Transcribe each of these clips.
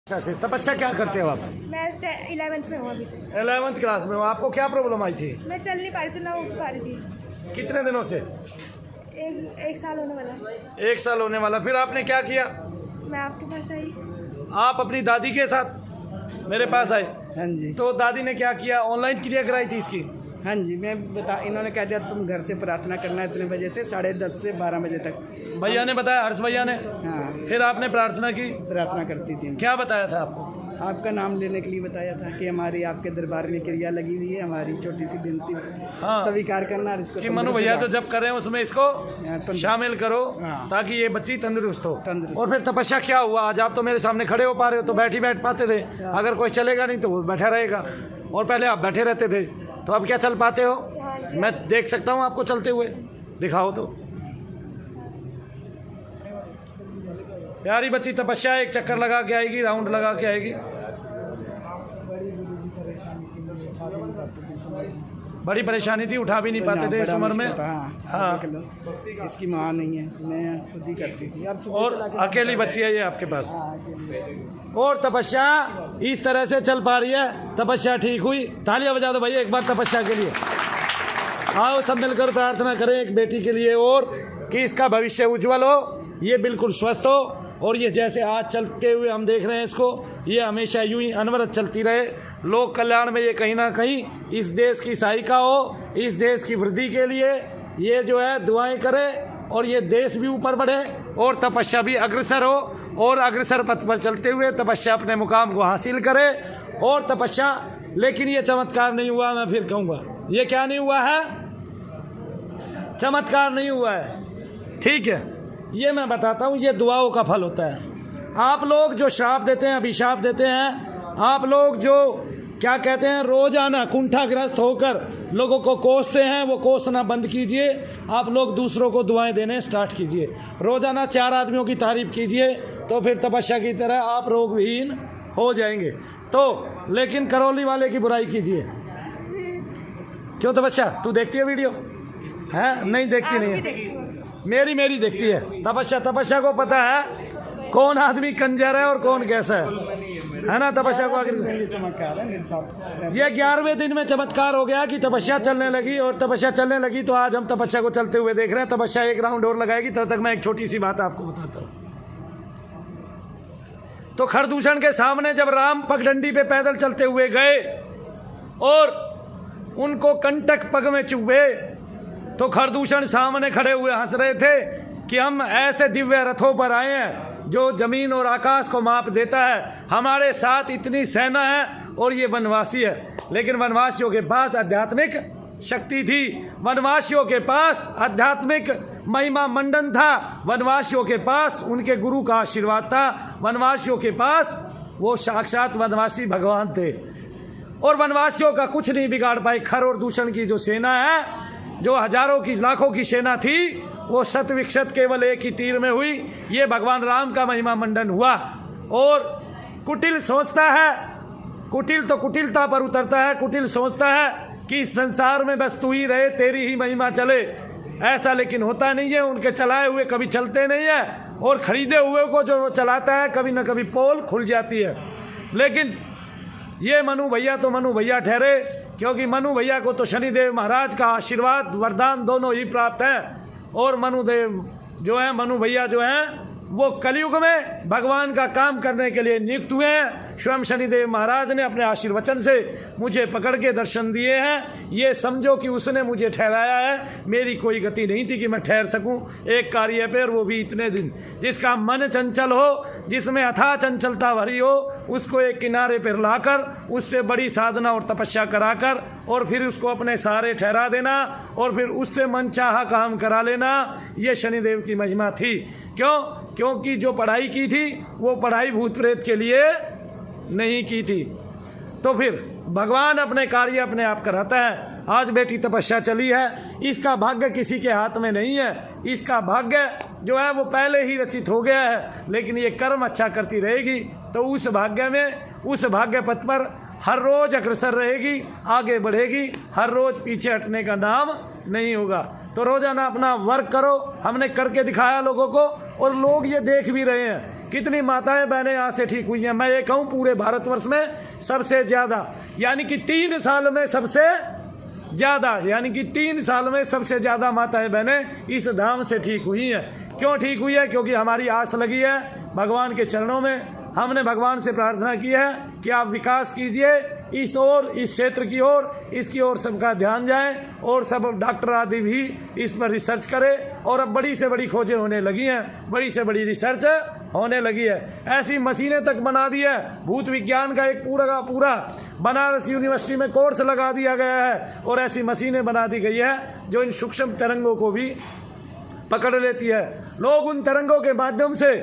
अच्छा से तपस्या क्या करते हो आप? मैं 11th में हूँ अभी। 11th क्लास में हो। आपको क्या प्रॉब्लम आई थी? मैं चल नहीं पा रही थी, ना उठ पा रही थी। कितने दिनों से? एक साल होने वाला। 1 साल होने वाला। फिर आपने क्या किया? मैं आपके पास आई। आप अपनी दादी के साथ मेरे पास आए? हाँ जी। तो दादी ने क्या किया? ऑनलाइन क्रिया कराई थी इसकी? हाँ जी, इन्होंने कह दिया तुम घर से प्रार्थना करना है इतने बजे से 10:30 से 12 बजे तक। भैया ने बताया, हर्ष भैया ने? हाँ, फिर आपने प्रार्थना की? प्रार्थना करती थी। क्या बताया था आपको? आपका नाम लेने के लिए बताया था कि हमारी आपके दरबार में क्रिया लगी हुई है, हमारी छोटी सी विनती हाँ, स्वीकार करना और इसको कि मनु भैया जो जब करें उसमें इसको शामिल करो हाँ। ताकि ये बच्ची तंदुरुस्त हो। तंदुरुस्त। और फिर तपस्या क्या हुआ? आज आप तो मेरे सामने खड़े हो पा रहे हो, तो बैठ पाते थे। अगर कोई चलेगा नहीं तो वो बैठा रहेगा, और पहले आप बैठे रहते थे, तो अब क्या चल पाते हो? मैं देख सकता हूँ आपको चलते हुए, दिखाओ तो। प्यारी बच्ची तपस्या एक चक्कर लगा के आएगी, राउंड लगा के आएगी। बड़ी परेशानी थी, उठा भी नहीं पाते थे इस उम्र में। हाँ, इसकी माँ नहीं है, मैं खुद ही करती थी। और अकेली बच्ची है ये आपके पास। और तपस्या इस तरह से चल पा रही है, तपस्या ठीक हुई। तालियां बजा दो भैया एक बार तपस्या के लिए। आओ सब मिलकर प्रार्थना करें एक बेटी के लिए, और कि इसका भविष्य उज्जवल हो, ये बिल्कुल स्वस्थ हो, और ये जैसे आज चलते हुए हम देख रहे हैं इसको, ये हमेशा यूं ही अनवरत चलती रहे। लोक कल्याण में ये कहीं ना कहीं इस देश की सहायिका हो, इस देश की वृद्धि के लिए ये जो है दुआएं करे, और ये देश भी ऊपर बढ़े और तपस्या भी अग्रसर हो, और अग्रसर पथ पर चलते हुए तपस्या अपने मुकाम को हासिल करे। और तपस्या, लेकिन ये चमत्कार नहीं हुआ, मैं फिर कहूँगा ये क्या नहीं हुआ है? चमत्कार नहीं हुआ है, ठीक है? ये मैं बताता हूँ, ये दुआओं का फल होता है। आप लोग जो श्राप देते हैं, अभिशाप देते हैं, आप लोग जो क्या कहते हैं रोजाना कुंठाग्रस्त होकर लोगों को कोसते हैं, वो कोसना बंद कीजिए। आप लोग दूसरों को दुआएं देने स्टार्ट कीजिए। रोजाना 4 आदमियों की तारीफ कीजिए, तो फिर तपस्या की तरह आप रोग विहीन हो जाएंगे। तो लेकिन करौली वाले की बुराई कीजिए। क्यों तपस्या, तू देखती है वीडियो? है नहीं? देखती नहीं है, मेरी देखती है। तपस्या को पता है कौन आदमी कंजर है और कौन कैसा है ना? तपस्या को आगे चमत्कार है मेरे साथ। ये 11वें दिन में चमत्कार हो गया कि तपस्या चलने लगी, और तपस्या चलने लगी तो आज हम तपस्या को चलते हुए देख रहे हैं। तपस्या एक राउंड और लगाएगी, तब तक मैं एक छोटी सी बात आपको बताता हूँ। तो खरदूषण के सामने जब राम पगडंडी पे पैदल चलते हुए गए और उनको कंटक पग में चुभे, तो खरदूषण सामने खड़े हुए हंस रहे थे कि हम ऐसे दिव्य रथों पर आए हैं जो जमीन और आकाश को माप देता है। हमारे साथ इतनी सेना है और ये वनवासी है, लेकिन वनवासियों के पास आध्यात्मिक शक्ति थी, वनवासियों के पास आध्यात्मिक महिमा मंडन था, वनवासियों के पास उनके गुरु का आशीर्वाद था, वनवासियों के पास वो साक्षात वनवासी भगवान थे। और वनवासियों का कुछ नहीं बिगाड़ पाई। खर और दूषण की जो सेना है, जो हजारों की लाखों की सेना थी, वो शत विक्षत केवल एक ही तीर में हुई। ये भगवान राम का महिमा मंडन हुआ। और कुटिल सोचता है, कुटिल तो कुटिलता पर उतरता है, कुटिल सोचता है कि इस संसार में बस तू ही रहे, तेरी ही महिमा चले। ऐसा लेकिन होता नहीं है। उनके चलाए हुए कभी चलते नहीं है, और खरीदे हुए को जो चलाता है कभी न कभी पोल खुल जाती है। लेकिन ये मनु भैया तो मनु भैया ठहरे, क्योंकि मनु भैया को तो शनिदेव महाराज का आशीर्वाद वरदान दोनों ही प्राप्त है। और मनुदेव जो है, मनु भैया जो हैं, वो कलयुग में भगवान का काम करने के लिए नियुक्त हुए हैं। स्वयं शनिदेव महाराज ने अपने आशीर्वचन से मुझे पकड़ के दर्शन दिए हैं। ये समझो कि उसने मुझे ठहराया है, मेरी कोई गति नहीं थी कि मैं ठहर सकूं एक कार्य पे, और वो भी इतने दिन। जिसका मन चंचल हो, जिसमें अथाह चंचलता भरी हो, उसको एक किनारे पर लाकर उससे बड़ी साधना और तपस्या कराकर और फिर उसको अपने सहारे ठहरा देना, और फिर उससे मनचाहा काम करा लेना, ये शनिदेव की महिमा थी। क्यों? क्योंकि जो पढ़ाई की थी वो पढ़ाई भूत प्रेत के लिए नहीं की थी। तो फिर भगवान अपने कार्य अपने आप कराता है। आज बेटी तपस्या चली है, इसका भाग्य किसी के हाथ में नहीं है। इसका भाग्य जो है वो पहले ही रचित हो गया है, लेकिन ये कर्म अच्छा करती रहेगी तो उस भाग्य में, उस भाग्य पथ पर हर रोज अग्रसर रहेगी, आगे बढ़ेगी, हर रोज पीछे हटने का नाम नहीं होगा। तो रोजाना अपना वर्क करो। हमने करके दिखाया लोगों को, और लोग ये देख भी रहे हैं कितनी माताएं बहनें यहाँ से ठीक हुई हैं। मैं ये कहूँ पूरे भारतवर्ष में सबसे ज़्यादा, यानी कि 3 साल में सबसे ज़्यादा, यानी कि 3 साल में सबसे ज़्यादा माताएं बहनें इस धाम से ठीक हुई हैं। क्यों ठीक हुई है? क्योंकि हमारी आस लगी है भगवान के चरणों में। हमने भगवान से प्रार्थना की है कि आप विकास कीजिए इस ओर, इस क्षेत्र की ओर, इसकी ओर सबका ध्यान जाए और सब डॉक्टर आदि भी इस पर रिसर्च करें। और अब बड़ी से बड़ी खोजें होने लगी हैं, बड़ी से बड़ी रिसर्च होने लगी है। ऐसी मशीनें तक बना दी है, भूत विज्ञान का एक पूरा का पूरा बनारस यूनिवर्सिटी में कोर्स लगा दिया गया है और ऐसी मशीनें बना दी गई है जो इन सूक्ष्म तरंगों को भी पकड़ लेती है। लोग उन तरंगों के माध्यम से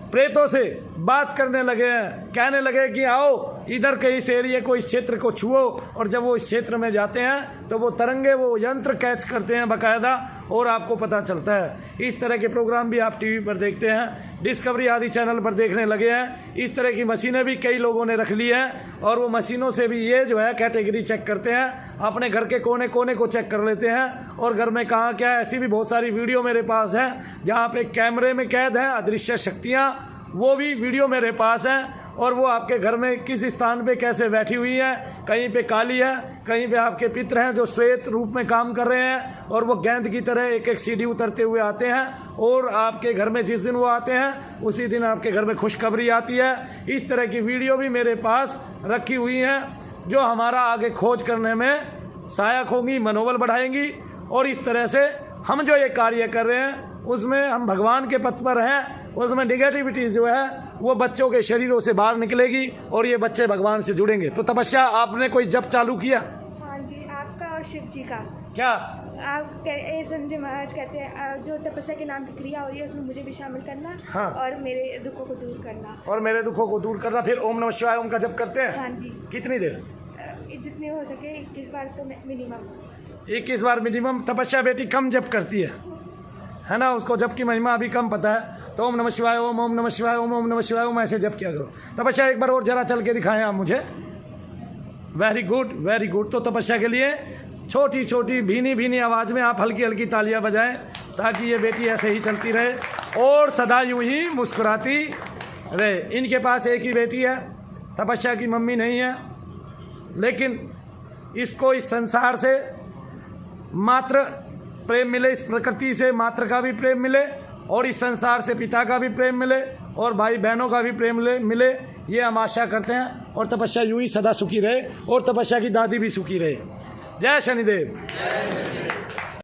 प्रेतों से बात करने लगे हैं, कहने लगे कि आओ इधर के इस एरिया को, इस क्षेत्र को छुओ। और जब वो इस क्षेत्र में जाते हैं तो वो तरंगे, वो यंत्र कैच करते हैं बाकायदा और आपको पता चलता है। इस तरह के प्रोग्राम भी आप टीवी पर देखते हैं, डिस्कवरी आदि चैनल पर देखने लगे हैं। इस तरह की मशीनें भी कई लोगों ने रख ली हैं और वो मशीनों से भी ये जो है कैटेगरी चेक करते हैं, अपने घर के कोने कोने को चेक कर लेते हैं और घर में कहाँ क्या है। ऐसी भी बहुत सारी वीडियो मेरे पास है जहाँ पे कैमरे में कैद है अदृश्य शक्तियाँ, वो भी वीडियो मेरे पास हैं। और वो आपके घर में किस स्थान पे कैसे बैठी हुई है, कहीं पे काली है, कहीं पे आपके पितर हैं जो श्वेत रूप में काम कर रहे हैं और वो गेंद की तरह एक एक सीढ़ी उतरते हुए आते हैं और आपके घर में जिस दिन वो आते हैं उसी दिन आपके घर में खुशखबरी आती है। इस तरह की वीडियो भी मेरे पास रखी हुई हैं जो हमारा आगे खोज करने में सहायक होंगी, मनोबल बढ़ाएंगी। और इस तरह से हम जो ये कार्य कर रहे हैं उसमें हम भगवान के पथ पर हैं, उसमें निगेटिविटी जो है वो बच्चों के शरीरों से बाहर निकलेगी और ये बच्चे भगवान से जुड़ेंगे। तो तपस्या आपने कोई जप चालू किया? हाँ जी, आपका और शिव जी का। क्या आप संजय महाराज कहते हैं जो तपस्या के नाम की क्रिया हो रही है उसमें मुझे भी शामिल करना। हाँ। और मेरे दुखों को दूर करना। और मेरे दुखों को दूर करना। फिर ओम नमः शिवाय ओम का जप करते हैं? हाँ जी। कितनी देर? जितने हो सके 21 बार तो मिनिमम। 21 बार मिनिमम। तपस्या बेटी कम जप करती है ना, उसको जप की महिमा अभी कम पता है। तो ओम नमः शिवाय ओम, ओम नमः शिवाय ओम, ओम नमः शिवाय ओम ऐसे जप किया करो। तपस्या एक बार और जरा चल के दिखाएं आप मुझे। Very good, very good. तो तपस्या के लिए छोटी छोटी भीनी भीनी आवाज़ में आप हल्की हल्की तालियां बजाएं ताकि ये बेटी ऐसे ही चलती रहे और सदा यूं ही मुस्कुराती रहे। इनके पास एक ही बेटी है, तपस्या की मम्मी नहीं है, लेकिन इसको इस संसार से मात्र प्रेम मिले, इस प्रकृति से मात्र का भी प्रेम मिले और इस संसार से पिता का भी प्रेम मिले और भाई बहनों का भी प्रेम मिले, ये हम आशा करते हैं। और तपस्या यूं ही सदा सुखी रहे और तपस्या की दादी भी सुखी रहे। जय शनिदेव।